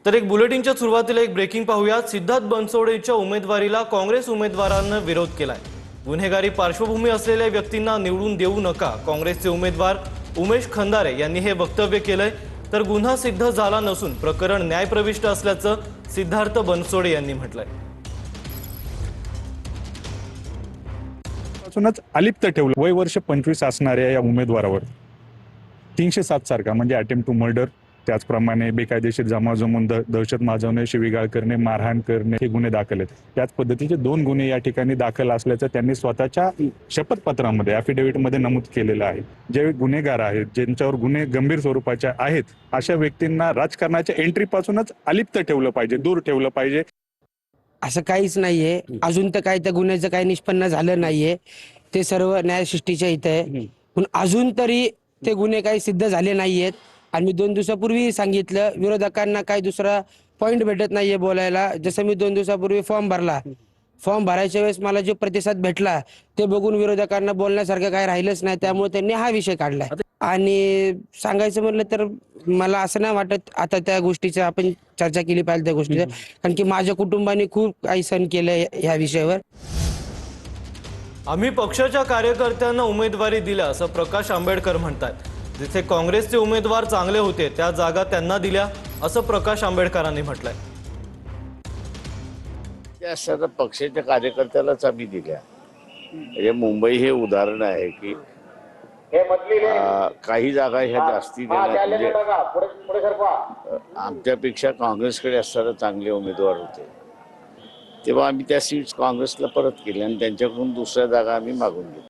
तर एक बुलेटिनच्या सुरुवातीला एक ब्रेकिंग पाहूया। सिद्धार्थ बनसोडेच्या उमेदवारीला काँग्रेस उमेदवारांनी विरोध केलाय। गुन्हेगारी पार्श्वभूमी असलेल्या व्यक्तींना निवडून देऊ नका, काँग्रेसचे उमेदवार उमेश खंदारे यांनी हे वक्तव्य केलंय। तर गुन्हा सिद्ध झाला नसून प्रकरण न्यायप्रविष्ट असल्याचं सिद्धार्थ बनसोडे यांनी म्हटलंय। पासूनच अलिप्त ठेवलं। वय वर्ष 25 असणाऱ्या या उमेदवारावर 307 सारखा म्हणजे अटेम्प्ट टू मर्डर, त्याचप्रमाणे बेकायदेशीर जमाव जमवून दहशत माजवणे, शिवीगाळ करणे, मारहाण करणे हे गुन्हे दाखल आहेत। त्याच पद्धतीचे 2 गुन्हे या ठिकाणी दाखल असल्याचं त्यांनी स्वतःच्या शपथपत्रामध्ये ॲफिडेव्हिटमध्ये नमूद केलेलं आहे। जे गुन्हेगार आहेत, ज्यांच्यावर गुन्हे गंभीर स्वरूपाचे आहेत, अशा व्यक्तींना राजकारणाच्या एंट्रीपासूनच अलिप्त ठेवलं पाहिजे, दूर ठेवलं पाहिजे। असं काहीच नाहीये। अजून तर काही त्या गुन्ह्याचं काही निष्पन्न झालं नाहीये। ते सर्व न्यायसृष्टीच्या इथे आहे, पण अजून तरी ते गुन्हे काही सिद्ध झाले नाहीयेत। आणि मी 2 दिवसापूर्वी सांगितलं, विरोधकांना काही दुसरा पॉइंट भेटत नाहीये बोलायला। जसं मी 2 दिवसापूर्वी फॉर्म भरला, फॉर्म भरायच्या वेळेस मला जो प्रतिसाद भेटला ते बघून विरोधकांना बोलण्यासारखं काही राहिलंच नाही। त्यामुळे त्यांनी हा विषय काढलाय। आणि सांगायचं म्हटलं तर मला असं नाही वाटत आता त्या गोष्टीचं आपण चर्चा केली पाहिजे त्या गोष्टीचं, कारण की माझ्या कुटुंबाने खूप काही सहन केलंय ह्या विषयावर। आम्ही पक्षाच्या कार्यकर्त्यांना उमेदवारी दिल्या असं प्रकाश आंबेडकर म्हणतात। जिथे काँग्रेसचे उमेदवार चांगले होते त्या जागा त्यांना दिल्या असं प्रकाश आंबेडकरांनी म्हटलंय। त्या सर्व पक्षाच्या कार्यकर्त्यालाच आम्ही दिल्या। म्हणजे मुंबई हे उदाहरण आहे की काही जागा ह्या जास्ती म्हणजे आमच्यापेक्षा काँग्रेसकडे असणारे चांगले उमेदवार होते, तेव्हा आम्ही त्या सीट्स काँग्रेसला परत केल्या आणि त्यांच्याकडून दुसऱ्या जागा आम्ही मागून घेतल्या।